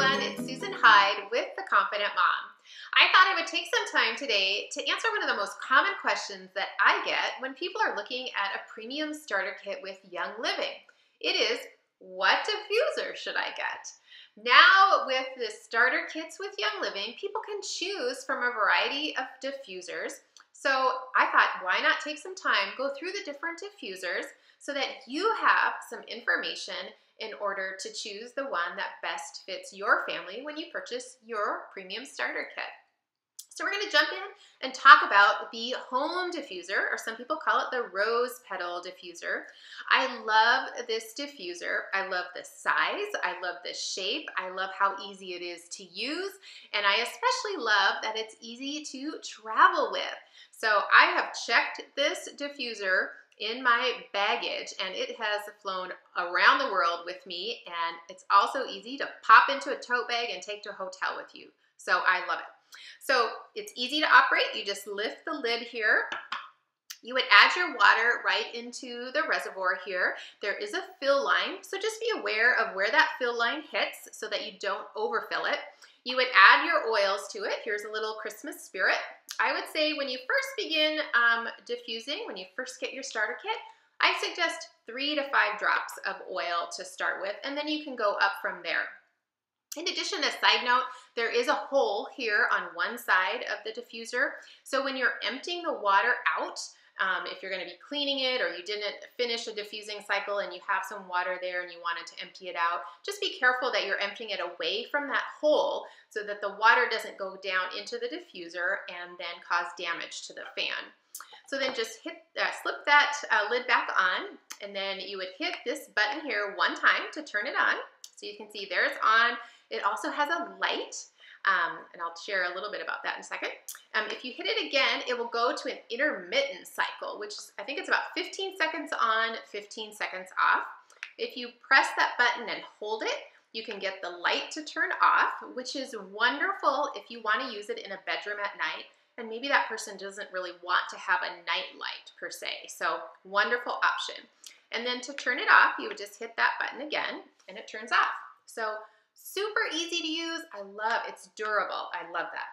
everyone, it's Susan Hyde with The Confident Mom. I thought I would take some time today to answer one of the most common questions that I get when people are looking at a premium starter kit with Young Living. It is, what diffuser should I get? Now with the starter kits with Young Living, people can choose from a variety of diffusers. So I thought, why not take some time, go through the different diffusers so that you have some information in order to choose the one that best fits your family when you purchase your premium starter kit. So we're going to jump in and talk about the home diffuser, or some people call it the rose petal diffuser. I love this diffuser. I love the size. I love the shape. I love how easy it is to use. And I especially love that it's easy to travel with. So I have checked this diffuser in my baggage, and it has flown around the world with me, and it's also easy to pop into a tote bag and take to a hotel with you. So I love it. So it's easy to operate. You just lift the lid here. You would add your water right into the reservoir here. There is a fill line, so just be aware of where that fill line hits so that you don't overfill it. You would add your oils to it. Here's a little Christmas spirit. I would say when you first begin diffusing, when you first get your starter kit, I suggest 3 to 5 drops of oil to start with, and then you can go up from there. In addition, a side note, there is a hole here on one side of the diffuser. So when you're emptying the water out, if you're going to be cleaning it, or you didn't finish a diffusing cycle and you have some water there and you wanted to empty it out, just be careful that you're emptying it away from that hole so that the water doesn't go down into the diffuser and then cause damage to the fan. So then just slip that lid back on, and then you would hit this button here one time to turn it on. So you can see there it's on. It also has a light. And I'll share a little bit about that in a second. If you hit it again, it will go to an intermittent cycle, which is, I think it's about 15 seconds on, 15 seconds off. If you press that button and hold it, you can get the light to turn off, which is wonderful if you want to use it in a bedroom at night, and maybe that person doesn't really want to have a night light per se. So wonderful option. And then to turn it off, you would just hit that button again, and it turns off. So super easy to use. I love, it's durable. I love that.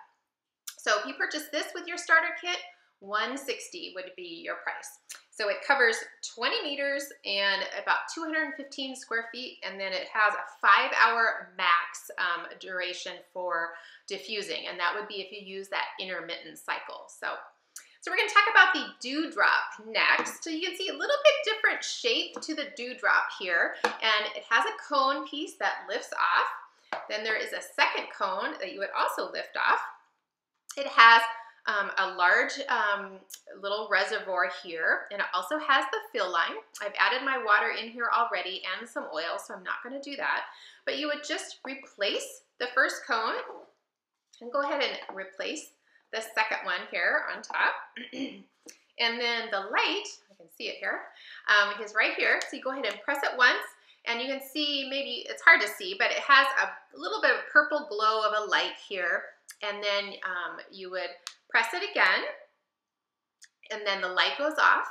So if you purchase this with your starter kit, $160 would be your price. So it covers 20 meters and about 215 square feet, and then it has a 5-hour max duration for diffusing, and that would be if you use that intermittent cycle. So we're going to talk about the dewdrop next. So you can see a little bit different shape to the dewdrop here, and it has a cone piece that lifts off. Then there is a second cone that you would also lift off. It has a large little reservoir here, and it also has the fill line. I've added my water in here already and some oil, so I'm not going to do that. But you would just replace the first cone and go ahead and replace the second one here on top. And then the light, I can see it here, is right here. So you go ahead and press it once, and you can see, maybe it's hard to see, but it has a little bit of purple glow of a light here. And then you would press it again, and then the light goes off,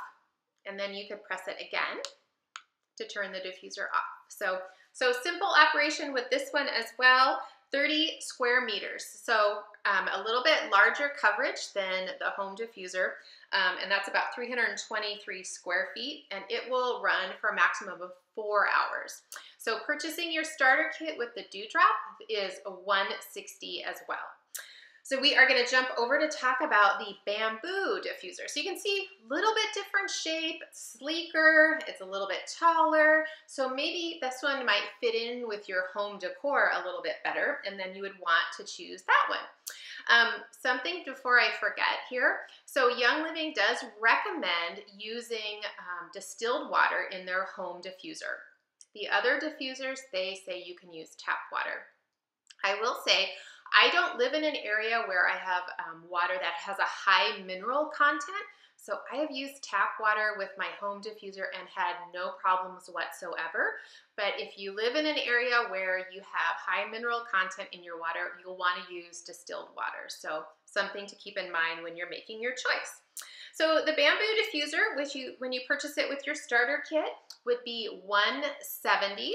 and then you could press it again to turn the diffuser off. So simple operation with this one as well. 30 square meters, so a little bit larger coverage than the home diffuser, and that's about 323 square feet, and it will run for a maximum of 4 hours. So purchasing your starter kit with the dewdrop is $160 as well. So we are going to jump over to talk about the bamboo diffuser. So you can see a little bit different shape, sleeker, it's a little bit taller. So maybe this one might fit in with your home decor a little bit better, and then you would want to choose that one. Something before I forget here. So Young Living does recommend using distilled water in their home diffuser. The other diffusers, they say you can use tap water. I will say, I don't live in an area where I have water that has a high mineral content, so I have used tap water with my home diffuser and had no problems whatsoever. But if you live in an area where you have high mineral content in your water, you'll want to use distilled water. So something to keep in mind when you're making your choice. So the bamboo diffuser, when you purchase it with your starter kit, would be $170.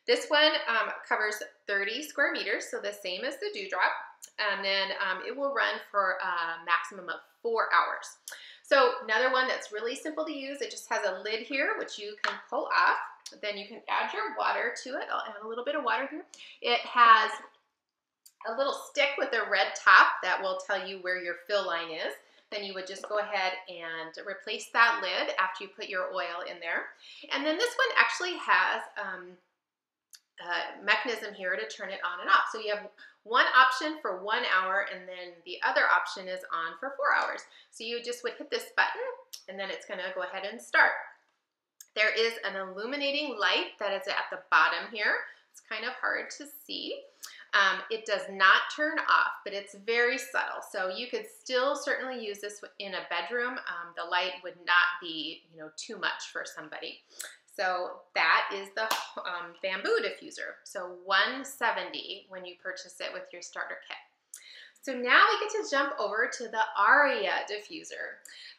This one covers 30 square meters, so the same as the Dewdrop, and then it will run for a maximum of 4 hours. So another one that's really simple to use, it just has a lid here, which you can pull off. Then you can add your water to it. I'll add a little bit of water here. It has a little stick with a red top that will tell you where your fill line is. Then you would just go ahead and replace that lid after you put your oil in there. And then this one actually has a mechanism here to turn it on and off. So you have one option for 1 hour, and then the other option is on for 4 hours. So you just would hit this button, and then it's gonna go ahead and start. There is an illuminating light that is at the bottom here. It's kind of hard to see. It does not turn off, but it's very subtle. So you could still certainly use this in a bedroom. The light would not be, too much for somebody. So that is the bamboo diffuser. So $170 when you purchase it with your starter kit. So now we get to jump over to the Aria diffuser.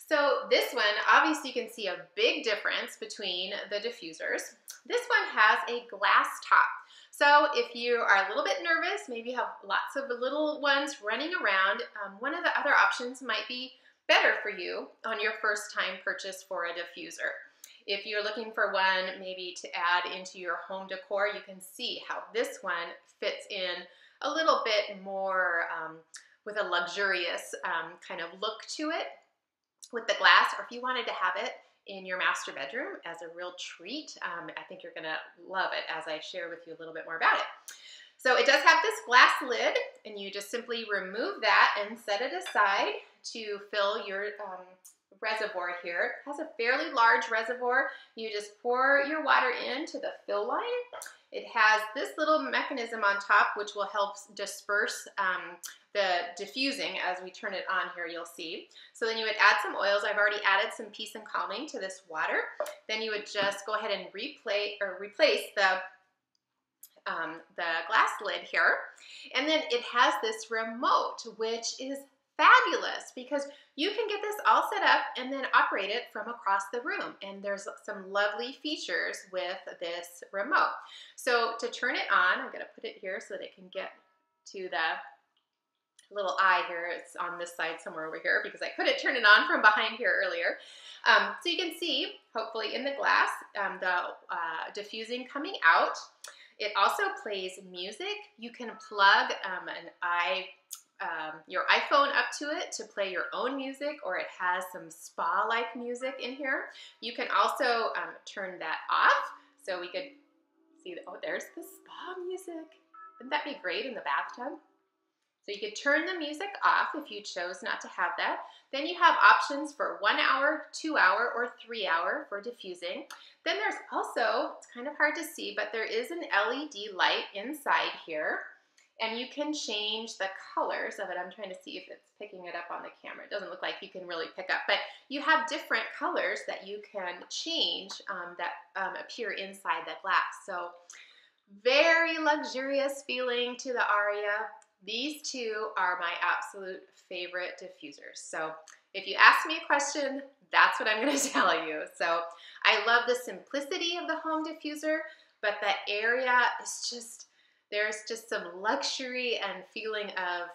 So this one, obviously you can see a big difference between the diffusers. This one has a glass top. So if you are a little bit nervous, maybe you have lots of little ones running around, one of the other options might be better for you on your first time purchase for a diffuser. If you're looking for one maybe to add into your home decor, you can see how this one fits in a little bit more with a luxurious kind of look to it with the glass, or if you wanted to have it in your master bedroom as a real treat. I think you're gonna love it as I share with you a little bit more about it. So it does have this glass lid, and you just simply remove that and set it aside to fill your reservoir here. It has a fairly large reservoir. You just pour your water into the fill line. It has this little mechanism on top which will help disperse the diffusing as we turn it on here, you'll see. So then you would add some oils. I've already added some Peace and Calming to this water. Then you would just go ahead and replace the glass lid here. And then it has this remote, which is fabulous because you can get this all set up and then operate it from across the room. And there's some lovely features with this remote. So to turn it on, I'm gonna put it here so that it can get to the little eye here. It's on this side somewhere over here because I couldn't turn it on from behind here earlier. So you can see, hopefully in the glass, the diffusing coming out. It also plays music. You can plug your iPhone up to it to play your own music, or it has some spa-like music in here. You can also turn that off, so we could see that, oh, there's the spa music. Wouldn't that be great in the bathtub? So you could turn the music off if you chose not to have that. Then you have options for 1 hour, 2 hour, or 3 hour for diffusing. Then there's also, it's kind of hard to see, but there is an LED light inside here. And you can change the colors of it. I'm trying to see if it's picking it up on the camera. It doesn't look like you can really pick up, but you have different colors that you can change that appear inside the glass. So very luxurious feeling to the Aria. These two are my absolute favorite diffusers. So if you ask me a question, that's what I'm going to tell you. So I love the simplicity of the home diffuser, but the area is just, there's just some luxury and feeling of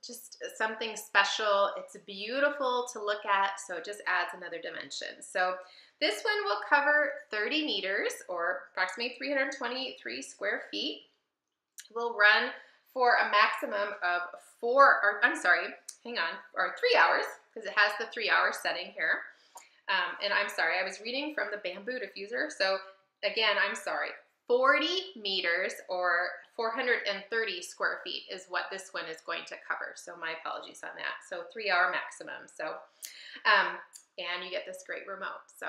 just something special. It's beautiful to look at, so it just adds another dimension. So this one will cover 30 meters or approximately 323 square feet. Will run for a maximum of 3 hours, because it has the 3-hour setting here. And I'm sorry, I was reading from the bamboo diffuser. So again, I'm sorry, 40 meters or 430 square feet is what this one is going to cover. So my apologies on that. So 3-hour maximum. So, and you get this great remote. So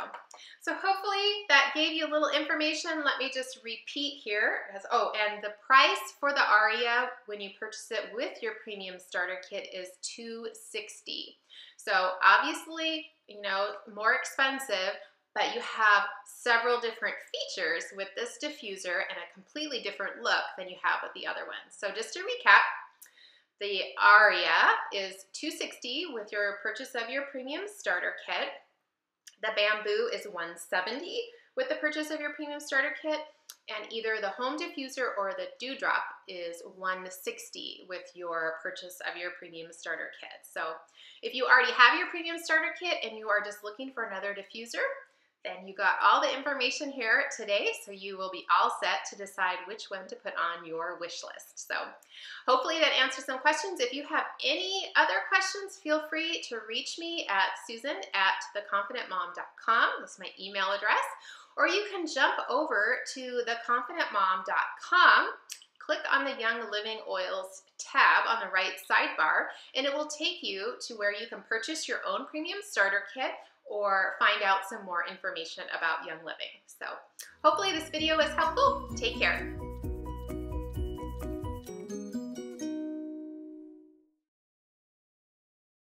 hopefully that gave you a little information. Let me just repeat here. And the price for the Aria when you purchase it with your premium starter kit is $260. So obviously, more expensive, but you have several different features with this diffuser and a completely different look than you have with the other ones. So just to recap, The Aria is $260 with your purchase of your premium starter kit. The Bamboo is $170 with the purchase of your premium starter kit. And either the Home Diffuser or the Dewdrop is $160 with your purchase of your premium starter kit. So if you already have your premium starter kit and you are just looking for another diffuser, then you got all the information here today, so you will be all set to decide which one to put on your wish list. So hopefully that answers some questions. If you have any other questions, feel free to reach me at susan@theconfidentmom.com. That's my email address. Or you can jump over to theconfidentmom.com, click on the Young Living Oils tab on the right sidebar, and it will take you to where you can purchase your own premium starter kit or find out some more information about Young Living. So hopefully this video was helpful. Take care.